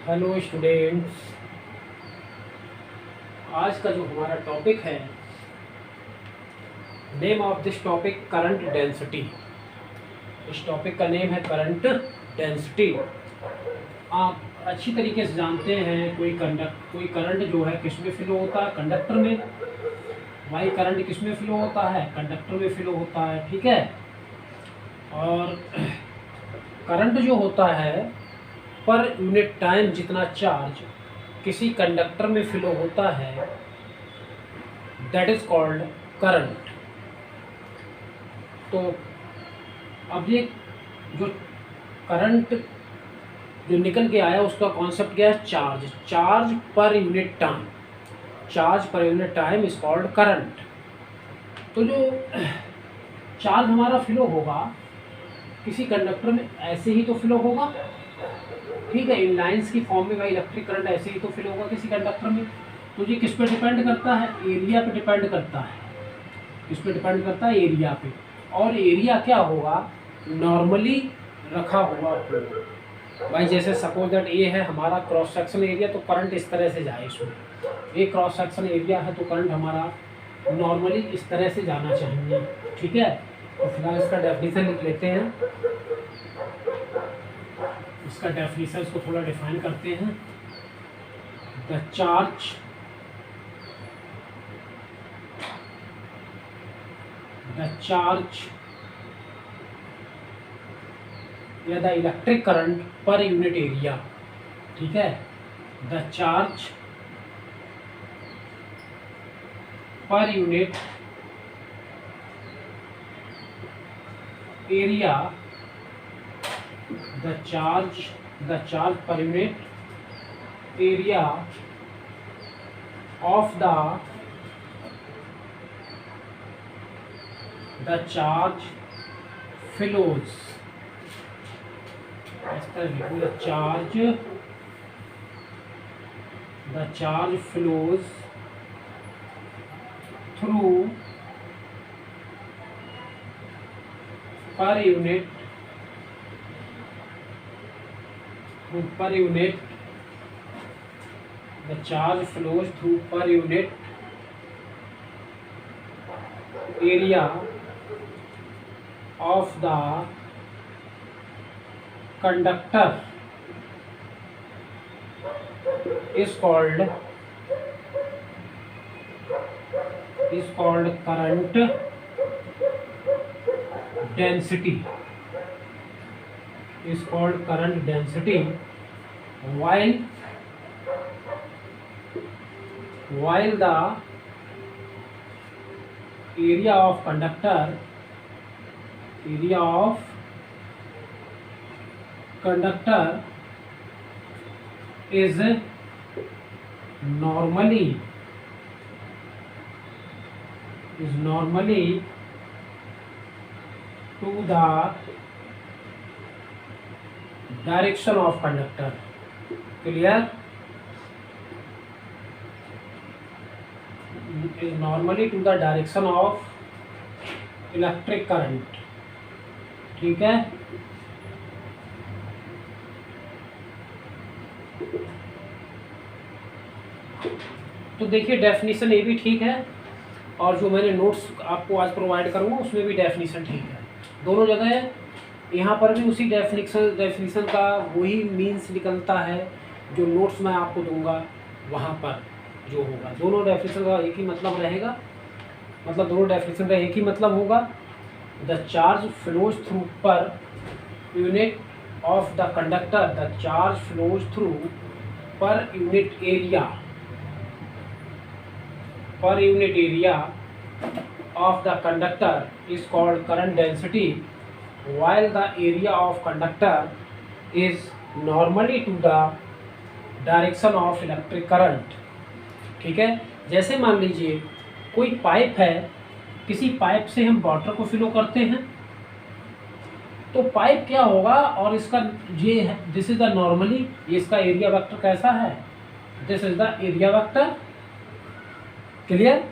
Hello students, आज का जो हमारा टॉपिक है, name of this topic current density. इस टॉपिक का नेम है करंट डेंसिटी। आप अच्छी तरीके से जानते हैं कोई करंट जो है किस में फ्लो होता है, कंडक्टर में। वाई करंट किस में फ्लो होता है, कंडक्टर में फ्लो होता है। ठीक है। और करंट जो होता है पर यूनिट टाइम जितना चार्ज किसी कंडक्टर में फ्लो होता है, दैट इज कॉल्ड करंट। तो अब ये जो करंट जो निकल के आया उसका कॉन्सेप्ट क्या है, charge per unit time. Charge per unit time is called current. तो जो चार्ज हमारा फ्लो होगा किसी कंडक्टर में, ऐसे ही तो फ्लो होगा। ठीक है, इन लाइंस की फॉर्म में भाई इलेक्ट्रिक करंट ऐसे ही तो फ्लो होगा किसी कंडक्टर में। तो ये किस पे डिपेंड करता है, एरिया पे डिपेंड करता है। किस पे डिपेंड करता है, एरिया पे। और एरिया क्या होगा, नॉर्मली रखा हुआ होगा। भाई जैसे सपोज दैट ये है हमारा क्रॉस सेक्शन एरिया, तो करंट इस तरह से जाए इसमें। ये क्रॉस सेक्शन एरिया है तो करंट हमारा नॉर्मली इस तरह से जाना चाहिए। ठीक है। तो फिलहाल इसका डेफिनेशन लिख लेते हैं। इसका डेफिनेशन को थोड़ा डिफाइन करते हैं। द चार्ज या the electric current per unit area. ठीक है, the charge per unit area, the charge per unit area of the charge flows, the charge flows through per unit the charge flows through per unit area of the conductor is called current density. Is called current density. While the area of conductor is normally to the direction of conductor. Clear? Is normally to the direction of electric current. ठीक है। तो देखिए definition ये भी ठीक है, और जो मैंने नोट्स आपको आज प्रोवाइड करूँगा उसमें भी डेफिनेशन ठीक है। दोनों जगह यहाँ पर भी उसी डेफिनेशन का वही मीन्स निकलता है जो नोट्स मैं आपको दूंगा वहाँ पर जो होगा। दोनों डेफिनेशन का एक ही मतलब रहेगा, मतलब दोनों डेफिनेशन का एक ही मतलब होगा। The charge flows through per unit of the conductor, the charge flows through per unit area of the conductor is called current density, while the area of conductor is normally to the direction of electric current. ठीक है। जैसे मान लीजिए कोई pipe है, किसी pipe से हम वाटर को फ्लो करते हैं, तो पाइप क्या होगा, और इसका ये है, दिस इज द नॉर्मली, ये इसका एरिया वेक्टर कैसा है, this is the area vector. Clear?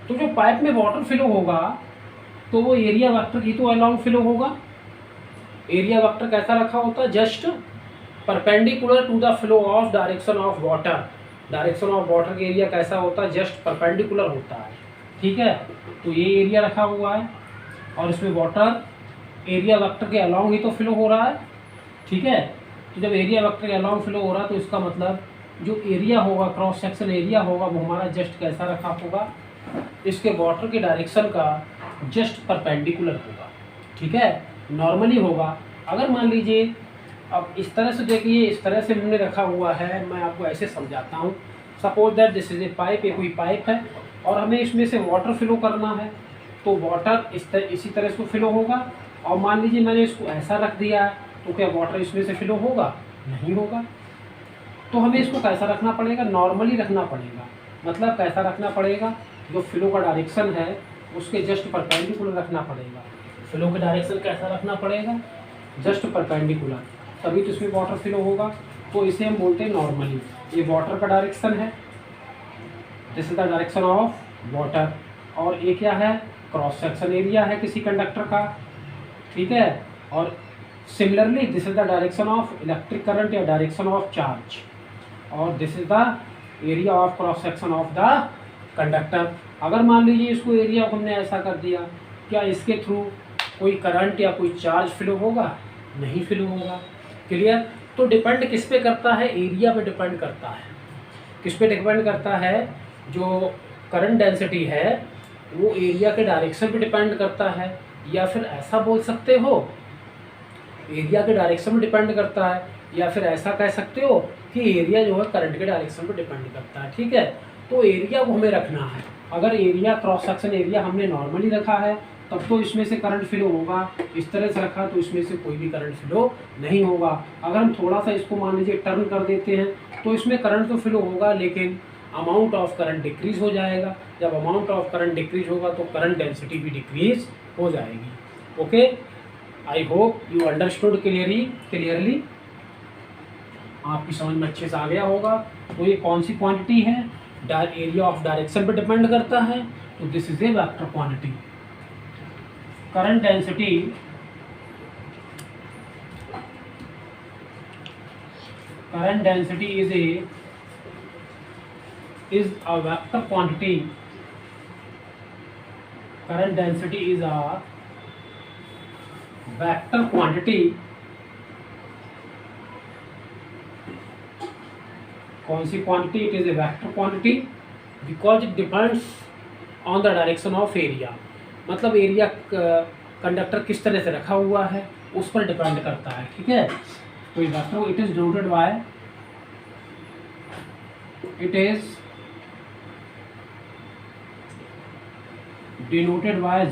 तो जो पाइप में वाटर फ्लो होगा तो वो एरिया वेक्टर की तो अलोंग फ्लो होगा। एरिया वेक्टर कैसा रखा होता है, just perpendicular to the flow of direction of water. Direction of water का एरिया कैसा होता है, जस्ट परपेंडिकुलर होता है, ठीक है। तो ये एरिया रखा हुआ है और इसमें वाटर एरिया वेक्टर के अलाउंग ही तो फ्लो हो रहा है, ठीक है। तो जब एरिया वेक्टर के अलाउंग फ्लो हो रहा है तो इसका मतलब जो एरिया होगा, क्रॉस सेक्शन एरिया होगा, वो हमारा जस्ट कैसा रखा होगा, इसके वाटर के डायरेक्शन का जस्ट परपेंडिकुलर होगा, ठीक है, नॉर्मली होगा। अगर मान लीजिए अब इस तरह से देखिए, इस तरह से हमने रखा हुआ है, मैं आपको ऐसे समझाता हूँ। Suppose that this is a pipe, ये कोई पाइप है और हमें इसमें से वाटर फ्लो करना है, तो वाटर इसी तरह से फ्लो होगा। और मान लीजिए मैंने इसको ऐसा रख दिया है, तो क्या वाटर इसमें से फ्लो होगा, नहीं होगा। तो हमें इसको कैसा रखना पड़ेगा, नॉर्मली रखना पड़ेगा। मतलब कैसा रखना पड़ेगा, जो फ्लो का डायरेक्शन है उसके जस्ट परपेंडिकुलर रखना पड़ेगा। फ्लो का डायरेक्शन कैसा रखना पड़ेगा, जस्ट परपेंडिकुलर, तभी तो इसमें वाटर फ्लो होगा। तो इसे हम बोलते हैं नॉर्मली। ये वाटर का डायरेक्शन है, this is the direction of water. और ये क्या है, क्रॉस सेक्शन एरिया है किसी कंडक्टर का, ठीक है। और similarly this is the direction of electric current या डायरेक्शन ऑफ चार्ज, और this is the area of cross section of the conductor. अगर मान लीजिए इसको एरिया को हमने ऐसा कर दिया, क्या इसके थ्रू कोई करंट या कोई चार्ज फ्लो होगा, नहीं फ्लो होगा। क्लियर। तो डिपेंड किस पे करता है, एरिया पे डिपेंड करता है। किस पे डिपेंड करता है, जो करंट डेंसिटी है वो एरिया के डायरेक्शन पे डिपेंड करता है, या फिर ऐसा बोल सकते हो एरिया के डायरेक्शन पे डिपेंड करता है, या फिर ऐसा कह सकते हो कि एरिया जो है करंट के डायरेक्शन पे डिपेंड करता है, ठीक है। तो एरिया को हमें रखना है। अगर एरिया क्रॉस सेक्शन एरिया हमने नॉर्मली रखा है तब तो इसमें से करंट फ्लो होगा, इस तरह से रखा तो इसमें से कोई भी करंट फ्लो नहीं होगा। अगर हम थोड़ा सा इसको मान लीजिए टर्न कर देते हैं तो इसमें करंट तो फ्लो होगा, लेकिन अमाउंट ऑफ करंट डिक्रीज हो जाएगा। जब अमाउंट ऑफ करंट डिक्रीज होगा तो करंट डेंसिटी भी डिक्रीज हो जाएगी। Okay, I hope you understood clearly, आपकी समझ में अच्छे से आ गया होगा। तो ये कौन सी क्वांटिटी है, एरिया ऑफ डायरेक्शन पे डिपेंड करता है, तो this is a vector quantity. Current density is a vector quantity. Current density is a vector quantity. कौन सी quantity, it is a vector quantity because it depends on the direction of area. मतलब area conductor किस तरह से रखा हुआ है उस पर डिपेंड करता है, ठीक है। तो ये vector it is denoted by, it is denoted by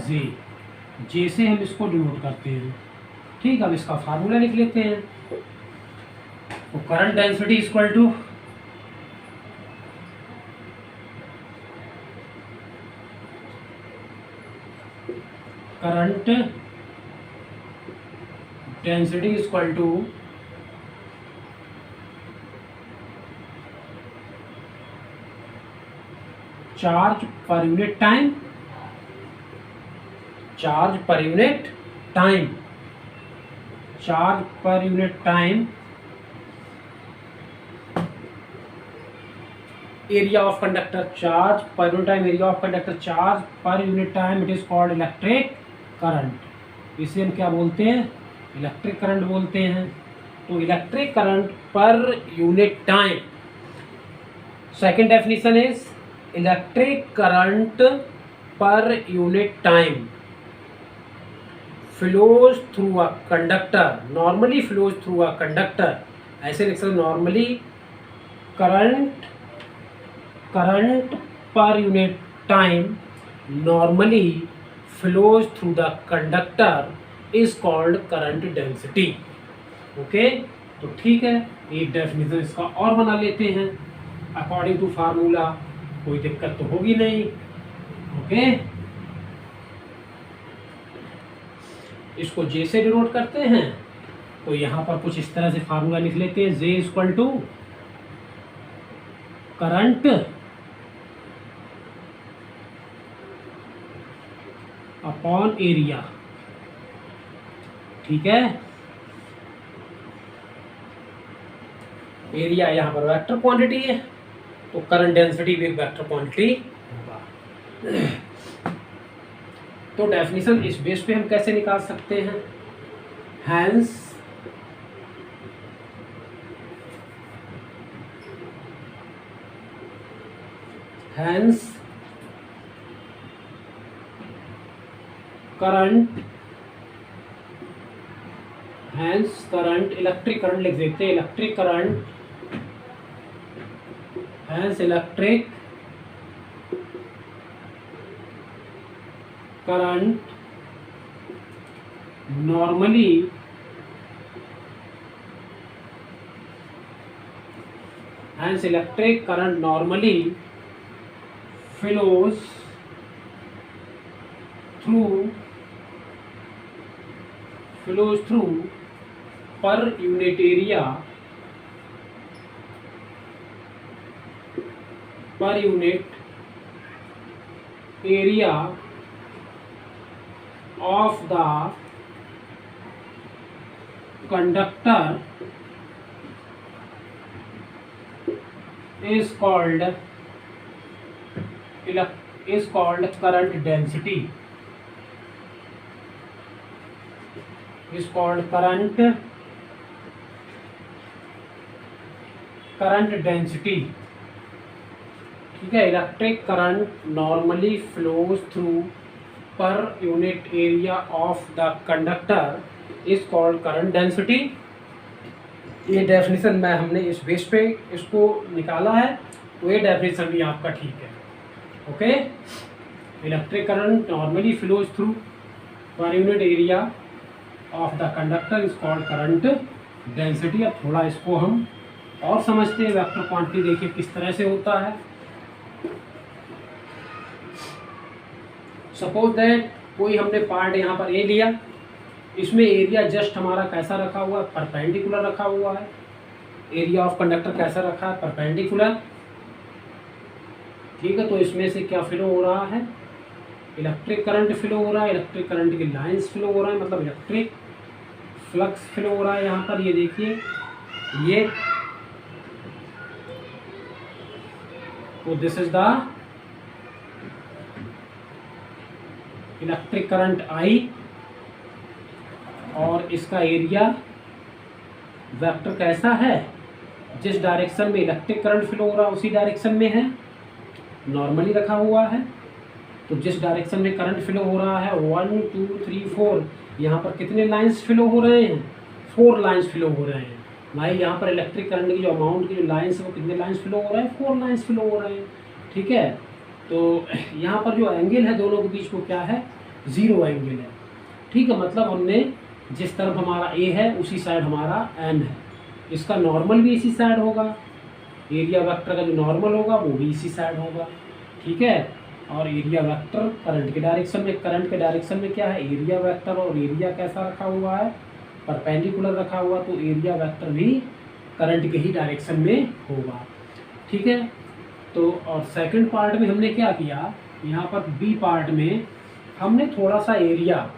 J से हम इसको डिनोट करते हैं, ठीक। अब इसका फार्मूला लिख लेते हैं। तो current density equal to current density equal to charge per unit time, charge per unit time, charge per unit time, area of conductor, charge per unit time area of conductor, charge per unit time, it is called electric current. इसे हम क्या बोलते हैं, electric current बोलते हैं। तो electric current पर unit time, second definition is electric current पर unit time flows through a conductor, normally flows through a conductor. ऐसे लिख सकते, नॉर्मली करंट पर unit time normally flows through the conductor is called current density. Okay, तो ठीक है, एक definition इसका और बना लेते हैं अकॉर्डिंग टू फार्मूला, कोई दिक्कत तो होगी नहीं। ओके, इसको जे से डिनोट करते हैं, तो यहाँ पर कुछ इस तरह से फार्मूला लिख लेते हैं, J equal to current upon area, ठीक है। एरिया यहाँ पर वेक्टर क्वांटिटी है, तो करंट डेंसिटी भी एक वेक्टर क्वांटिटी होगा। तो डेफिनेशन इस बेस पे हम कैसे निकाल सकते हैं? हैंस करंट इलेक्ट्रिक करंट लिख देते हैं, electric current, hence electric current normally flows through per unit area of the conductor is called current density, is called current density। ठीक है, electric current normally flows through per unit area of the conductor is called current density. ये definition में हमने इस base पे इसको निकाला है, तो ये डेफिनेशन भी आपका ठीक है। Okay, electric current normally flows through per unit area of the conductor is called current density. अब थोड़ा इसको हम और समझते हैं, वेक्टर क्वांटिटी देखिए किस तरह से होता है। सपोज दैट कोई हमने पार्ट यहाँ पर ए लिया, इसमें एरिया जस्ट हमारा कैसा रखा हुआ है? परपेंडिकुलर रखा हुआ है। एरिया ऑफ कंडक्टर कैसा रखा है? परपेंडिकुलर। ठीक है, तो इसमें से क्या फ्लो हो रहा है? इलेक्ट्रिक करंट फ्लो हो रहा है, इलेक्ट्रिक करंट की लाइंस फ्लो हो रहा है, मतलब इलेक्ट्रिक फ्लक्स फ्लो हो रहा है। यहाँ पर ये देखिए, ये तो this is the electric current I, और इसका एरिया वेक्टर कैसा है? जिस डायरेक्शन में इलेक्ट्रिक करंट फ्लो हो रहा है उसी डायरेक्शन में है, नॉर्मली रखा हुआ है। तो जिस डायरेक्शन में करंट फ्लो हो रहा है 1 2 3 4, यहाँ पर कितने लाइंस फ्लो हो रहे हैं? 4 लाइंस फ्लो हो रहे हैं भाई। यहाँ पर इलेक्ट्रिक करंट की जो अमाउंट की जो लाइंस है वो कितने लाइंस फ्लो हो रहे हैं? 4 लाइंस फ्लो हो रहे हैं। ठीक है, तो यहाँ पर जो एंगल है दोनों के बीच में क्या है? 0 एंगल है। ठीक है, मतलब हमने जिस तरफ हमारा ए है उसी साइड हमारा एन है, इसका नॉर्मल भी इसी साइड होगा, एरिया वेक्टर का जो नॉर्मल होगा वो भी इसी साइड होगा। ठीक है, और एरिया वेक्टर करंट के डायरेक्शन में, करंट के डायरेक्शन में क्या है? एरिया वेक्टर, और एरिया कैसा रखा हुआ है? परपेंडिकुलर रखा हुआ, तो एरिया वेक्टर भी करंट के ही डायरेक्शन में होगा। ठीक है, तो और सेकंड पार्ट में हमने क्या किया? यहाँ पर बी पार्ट में हमने थोड़ा सा एरिया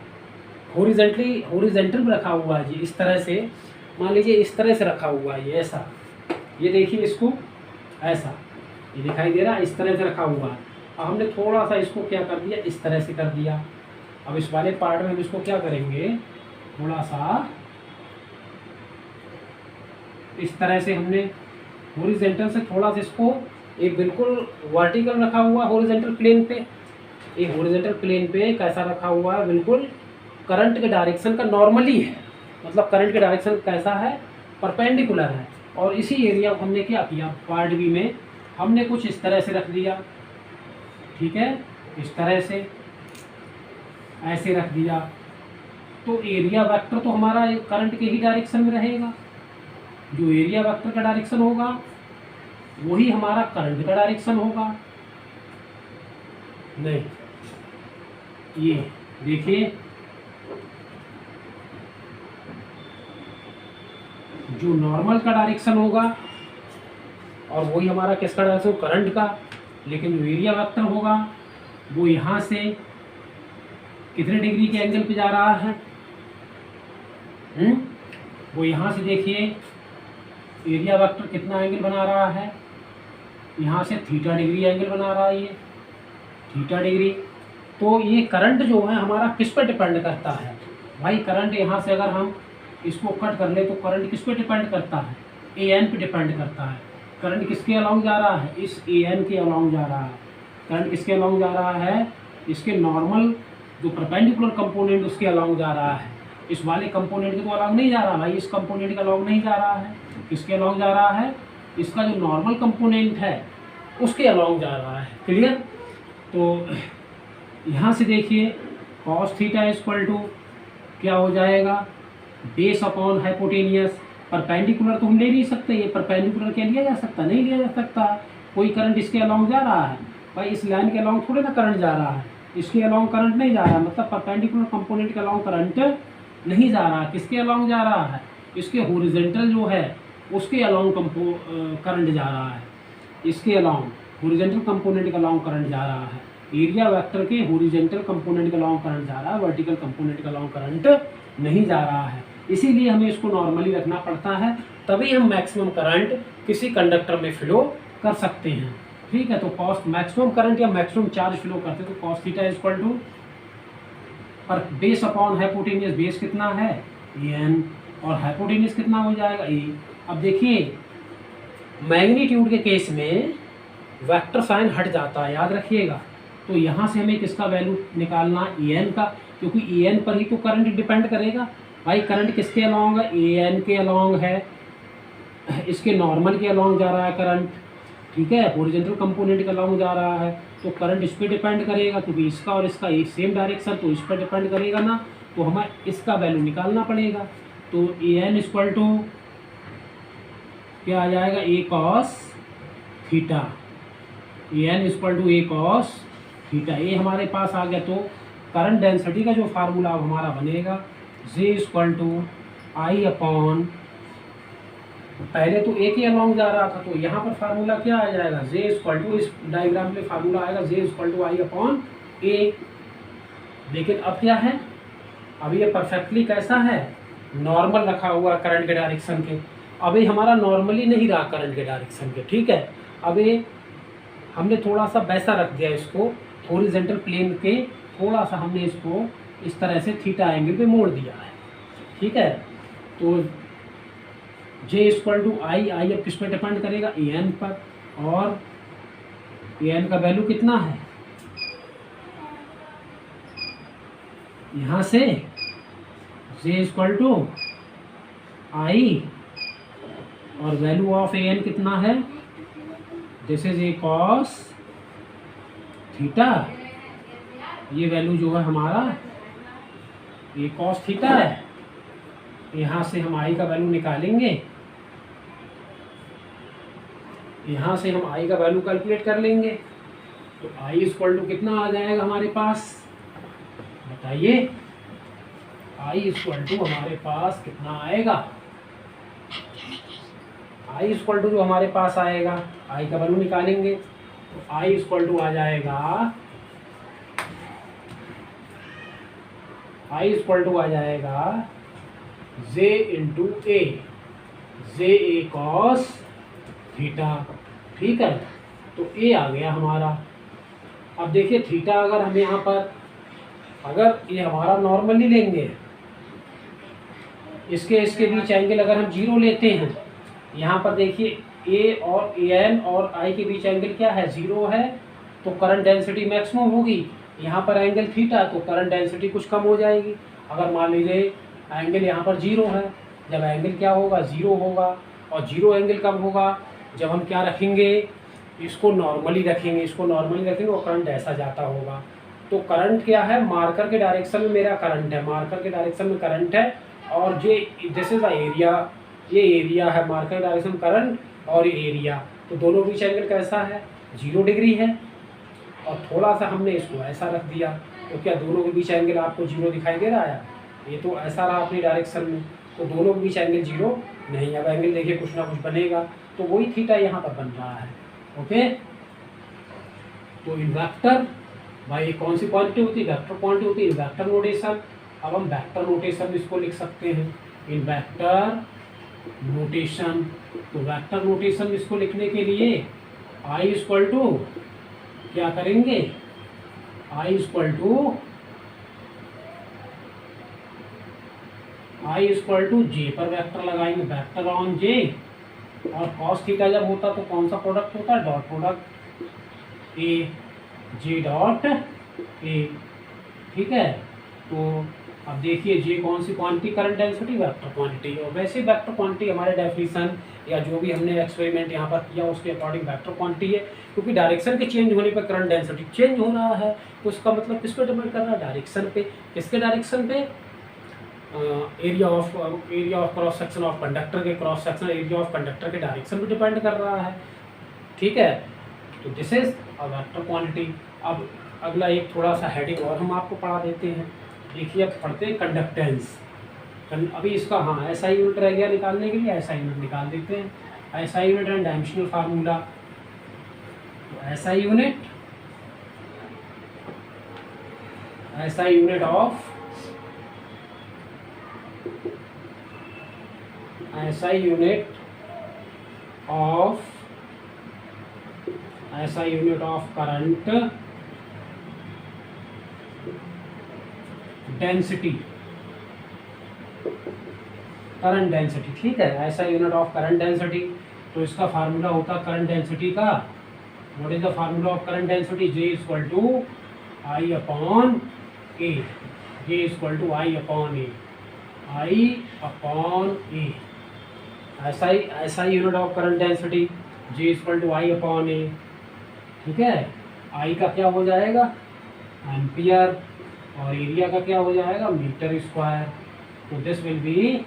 हॉरिजेंटल रखा हुआ है जी, इस तरह से मान लीजिए, इस तरह से रखा हुआ है, ये ऐसा, ये देखिए इसको ऐसा, ये दिखाई दे रहा है, इस तरह से रखा हुआ है। अब हमने थोड़ा सा इसको क्या कर दिया? इस तरह से कर दिया। अब इस वाले पार्ट में हम इसको क्या करेंगे? थोड़ा सा इस तरह से हमने हॉरिजेंटल से थोड़ा सा इसको एक बिल्कुल वर्टिकल रखा हुआ हॉरिजेंटल प्लेन पे, एक हॉरिजेंटल प्लेन पे कैसा रखा हुआ है? बिल्कुल करंट के डायरेक्शन का नॉर्मली है, मतलब करंट के डायरेक्शन कैसा है? परपेंडिकुलर है। और इसी एरिया को हमने क्या किया? पार्ट बी में हमने कुछ इस तरह से रख दिया। ठीक है, इस तरह से ऐसे रख दिया, तो एरिया वेक्टर तो हमारा करंट के ही डायरेक्शन में रहेगा। जो एरिया वेक्टर का डायरेक्शन होगा वही हमारा करंट का डायरेक्शन होगा। नहीं, ये देखिए, जो नॉर्मल का डायरेक्शन होगा और वही हमारा किसका डायरेक्शन? करंट का। लेकिन जो एरिया वेक्टर होगा वो यहाँ से कितने डिग्री के एंगल पे जा रहा है? वो यहाँ से देखिए एरिया वेक्टर कितना एंगल बना रहा है, यहाँ से थीटा डिग्री एंगल बना रहा है, ये थीटा डिग्री। तो ये करंट जो है हमारा किस पे डिपेंड करता है भाई, करंट यहाँ से अगर हम इसको कट कर ले तो करंट किस पे डिपेंड करता है, ए एन पे डिपेंड करता है। करंट किसके अलाउंग जा रहा है, इस ए एन के अलाउंग जा रहा है। करंट किसके अलाउंग जा रहा है, इसके नॉर्मल जो परपेंडिकुलर कंपोनेंट उसके अलाउंग जा रहा है। इस वाले कंपोनेंट के तो अलाउंग नहीं जा रहा भाई, इस कंपोनेंट के अलाउंग नहीं जा रहा है। किसके अलाउंग जा रहा है, इसका जो नॉर्मल कंपोनेंट है उसके अलाउंग जा रहा है। क्लियर। तो यहाँ से देखिए कॉस थीटा इक्वल टू क्या हो जाएगा, बेस अपॉन हाइपोटेनियस। परपेंडिकुलर तो हम ले नहीं सकते, ये परपेंडिकुलर क्या लिया जा सकता, नहीं लिया जा सकता। कोई करंट इसके अलाउंग जा रहा है भाई, इस लाइन के अलाउंग थोड़े ना करंट जा रहा है, इसके अलाउंग करंट नहीं जा रहा है, मतलब परपेंडिकुलर कंपोनेंट के अलाउंग करंट नहीं जा रहा है। किसके अलाउंग जा रहा है, इसके हॉरिजॉन्टल जो है उसके अलाउंग करंट जा रहा है, इसके अलाउंग हॉरिजॉन्टल कंपोनेंट के अलाउंग करंट जा रहा है। एरिया वेक्टर के हॉरिजॉन्टल कंपोनेंट के अलाउंग करंट जा रहा है, वर्टिकल कंपोनेंट के अलाउंग करंट नहीं जा रहा है। इसीलिए हमें इसको नॉर्मली रखना पड़ता है, तभी हम मैक्सिमम करंट किसी कंडक्टर में फ्लो कर सकते हैं। ठीक है। तो कॉस मैक्सिमम करंट या मैक्सिमम चार्ज फ्लो करते तो कॉस थीटा इक्वल टू पर बेस अपॉन हाइपोटेनियस, बेस कितना है एन और हाइपोटेनियस कितना हो जाएगा ए। अब देखिए मैग्नीट्यूड के केस में वेक्टर साइन हट जाता है, याद रखिएगा। तो यहाँ से हमें किसका वैल्यू निकालना, ए एन का, क्योंकि ए एन पर ही तो करंट डिपेंड करेगा भाई। करंट किसके अलाउंग है, ए एन के अलाउंग है, इसके नॉर्मल के अलाउंग जा रहा है करंट। ठीक है। हॉरिजॉन्टल कंपोनेंट के अलाउंग जा रहा है, तो करंट इस पर डिपेंड करेगा, क्योंकि इसका और इसका एक सेम डायरेक्शन, तो इस पर डिपेंड करेगा ना, तो हमें इसका वैल्यू निकालना पड़ेगा। तो ए एन इक्वल टू क्या आ जाएगा, A cos theta. A N equal to A cos theta, ये हमारे पास आ गया। तो करंट डेंसिटी का जो फार्मूला हमारा बनेगा, जे इक्वल टू आई अपॉन, पहले तो ए के अलाउंग जा रहा था, तो यहाँ पर फार्मूला क्या आ जाएगा, जे इक्वल टू, इस डायग्राम में फार्मूला आएगा जे इक्वल टू आई अपॉन ए। लेकिन अब क्या है, अब ये परफेक्टली कैसा है, नॉर्मल रखा हुआ करंट के डायरेक्शन के। अभी हमारा नॉर्मली नहीं रहा करंट के डायरेक्शन के। ठीक है। अभी हमने थोड़ा सा वैसा रख दिया इसको, हॉरिजॉन्टल प्लेन के थोड़ा सा हमने इसको इस तरह से थीटा एंगल पे मोड़ दिया है। ठीक है। तो जे इक्वल टू आई, आई अब किस पे डिपेंड करेगा, ए एन पर, और ए एन का वैल्यू कितना है, यहाँ से जे इक्वल टू आई और वैल्यू ऑफ ए एन कितना है, this is a cos theta. ये वैल्यू जो है हमारा ये कॉस थीटा है। यहाँ से हम आई का वैल्यू निकालेंगे, यहाँ से हम आई का वैल्यू कैलकुलेट कर लेंगे। तो आई इक्वल टू कितना आ जाएगा हमारे पास, बताइए। आई इक्वल टू हमारे पास कितना आएगा, आई इक्वल टू जो हमारे पास आएगा, आई का वैल्यू निकालेंगे। तो आई इक्वल टू आ जाएगा, आई इक्वल टू आ जाएगा जे इंटू ए, जे ए कॉस थीटा। ठीक है। तो ए आ गया हमारा। अब देखिए थीटा अगर हम यहाँ पर, अगर ये हमारा नॉर्मली लेंगे, इसके बीच एंगल अगर हम 0 लेते हैं, यहाँ पर देखिए ए और ए एन और आई के बीच एंगल क्या है, 0 है, तो करंट डेंसिटी मैक्सिमम होगी। यहाँ पर एंगल थीटा, तो करंट डेंसिटी कुछ कम हो जाएगी। अगर मान लीजिए एंगल यहाँ पर 0 है, जब एंगल क्या होगा, 0 होगा, और 0 एंगल कब होगा, जब हम क्या रखेंगे, इसको नॉर्मली रखेंगे, इसको नॉर्मली रखेंगे और करंट ऐसा जाता होगा। तो करंट क्या है, मार्कर के डायरेक्शन में मेरा करंट है, मार्कर के डायरेक्शन में करंट है, और ये दिस इज द एरिया, ये एरिया है, मार्कर डायरेक्शन करंट और ये एरिया। तो दोनों बीच एंगल कैसा है, 0 डिग्री है। और थोड़ा सा हमने इसको ऐसा रख दिया, तो क्या दोनों के बीच एंगल आपको 0 दिखाई दे रहा है, ये तो ऐसा रहा अपनी डायरेक्शन में, तो दोनों के बीच एंगल 0 नहीं। अब एंगल देखिए कुछ ना कुछ बनेगा, तो वही थीटा यहाँ पर बन रहा है। ओके। तो इन वेक्टर भाई कौन सी क्वांटिटी होती है, वेक्टर क्वांटिटी होती है, वेक्टर नोटेशन। अब हम वेक्टर नोटेशन इसको लिख सकते हैं, इन वेक्टर नोटेशन। तो वेक्टर नोटेशन इसको लिखने के लिए आई इक्वल टू क्या करेंगे, आई इक्वल टू जे पर वेक्टर लगाएंगे, वेक्टर ऑन जे। और कॉस थीटा जब होता तो कौन सा प्रोडक्ट होता है, dot product A J dot A. ठीक है, तो अब देखिए जे कौन सी quantity, current density, vector quantity. और वैसे वेक्टर क्वांटिटी हमारे डेफिनेशन या जो भी हमने एक्सपेरिमेंट यहाँ पर किया उसके अकॉर्डिंग वेक्टर क्वांटिटी है, क्योंकि डायरेक्शन के चेंज होने पर करंट डेंसिटी चेंज हो रहा है। तो उसका मतलब किस पे डिपेंड कर रहा है, डायरेक्शन पे। किसके डायरेक्शन पे, area of cross section of conductor के, cross section area of conductor के डायरेक्शन पे डिपेंड कर रहा है। ठीक है, तो this is a vector quantity. अब अगला एक थोड़ा सा हेडिंग और हम आपको पढ़ा देते हैं। देखिए अब पढ़ते हैं कंडक्टेंस। अभी इसका हाँ ऐसा यूनिट रह गया निकालने के लिए, ऐसा यूनिट निकाल देते हैं। ऐसा यूनिट एंड डायमेंशनल फार्मूला। तो ऐसा यूनिट ऑफ करंट डेंसिटी। ठीक है, ऐसा यूनिट ऑफ करंट डेंसिटी। तो इसका फार्मूला होता है करंट डेंसिटी का, what is the formula of current density, J equal to I upon A, J equal to I upon A. ऐसा unit of current density, J equal to I upon A. ठीक है, आई का क्या हो जाएगा, ampere, और area का क्या हो जाएगा, मीटर स्क्वायर। तो this will be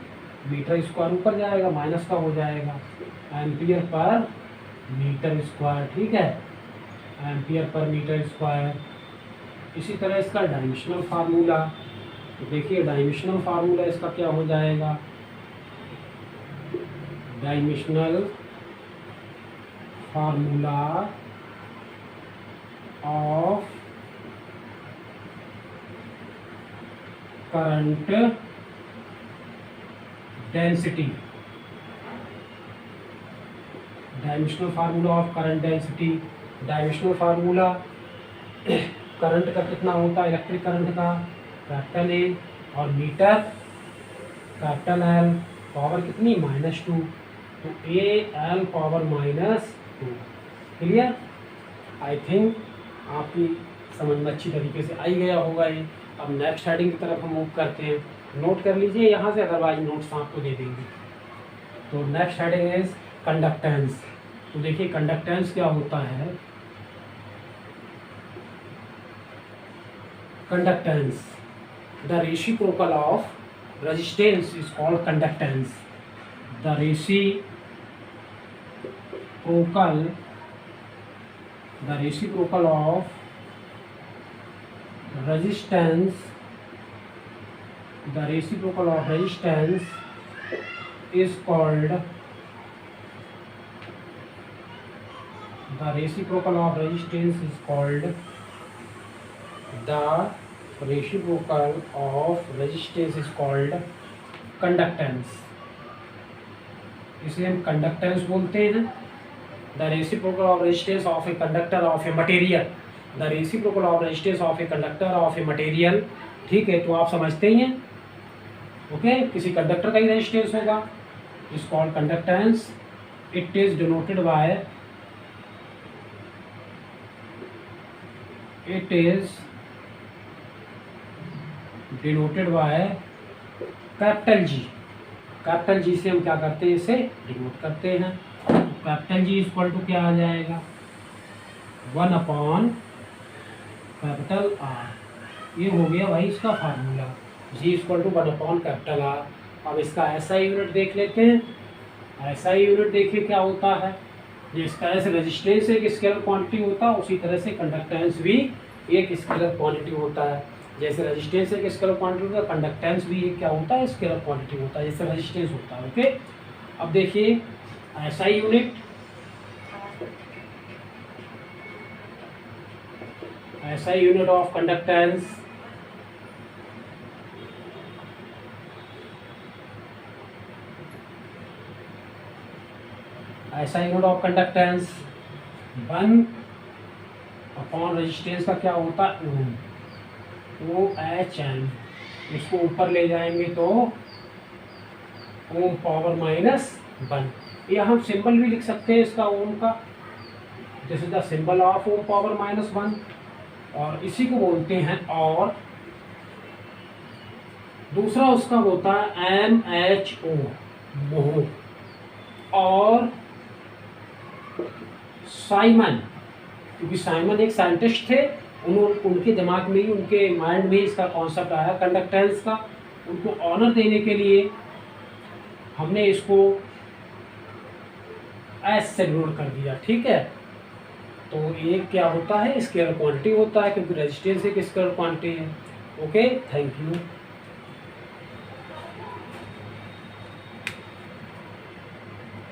metre square, ऊपर जाएगा माइनस का हो जाएगा, एम्पियर पर मीटर स्क्वायर। ठीक है, एम्पियर पर मीटर स्क्वायर। इसी तरह इसका डायमेंशनल फार्मूला। तो देखिए डायमेंशनल फार्मूला इसका क्या हो जाएगा, dimensional formula of current density. Dimensional formula of current density, dimensional formula current का कितना होता है, इलेक्ट्रिक करंट का, कैपिटल ए, और मीटर कैपिटल एल, पावर कितनी, -2। तो A L power -2। Clear, I think आपकी समझ में अच्छी तरीके से आई गया होगा ये। अब नेक्स्ट हेडिंग की तरफ हम मूव करते हैं, नोट कर लीजिए यहाँ से, अदरवाइज नोट्स आपको दे देंगे। तो नेक्स्ट हेडिंग इज कंडक्टेंस। तो देखिए कंडक्टेंस क्या होता है, conductance, the reciprocal of resistance is called conductance. The reciprocal of resistance is called conductance। इसे हम कंडक्टेंस बोलते हैं। The reciprocal of resistance of a conductor of a material, the reciprocal of resistance of a conductor of a material. ठीक है, तो आप समझते ही हैं, ओके, किसी कंडक्टर का ही रेजिस्टेंस होगा, is called conductance. It is denoted by capital G. Capital G से हम क्या करते हैं, इसे डिनोट करते हैं। कैपिटल जी इक्वल टू क्या आ जाएगा, 1 कैपिटल आर। ये हो गया भाई इसका formula, G equal to 1 capital R. अब इसका ऐसा यूनिट देख लेते हैं। ऐसा यूनिट देखिए क्या होता है, जिस तरह से रेजिस्टेंस एक स्केलर क्वांटिटी होता है, उसी तरह से कंडक्टेंस भी एक स्केलर क्वांटिटी होता है। जैसे रेजिस्टेंस एक स्केलर क्वांटिटी होता है, कंडक्टेंस भी एक क्या होता है, स्केलर क्वांटिटी होता है, जैसे रेजिस्टेंस होता है। ओके, अब देखिए ऐसा यूनिट, ऐसा यूनिट ऑफ कंडक्टेंस ऐसा unit of conductance 1 upon resistance का क्या होता है ओम, OHM। इसको ऊपर ले जाएंगे तो ओम पावर -1। या हम सिंबल भी लिख सकते हैं इसका ओम का, this is the symbol of ohm power -1। और इसी को बोलते हैं और। दूसरा उसका होता है MHO, मोह। और साइमन, क्योंकि साइमन एक साइंटिस्ट थे, उनके दिमाग में ही, उनके माइंड में ही इसका कॉन्सेप्ट आया कंडक्टेंस का। उनको ऑनर देने के लिए हमने इसको एस से डिनोट कर दिया, ठीक है। तो एक क्या होता है, स्केलर क्वांटिटी होता है, क्योंकि रेजिस्टेंस एक स्केलर क्वांटिटी है। Okay, thank you.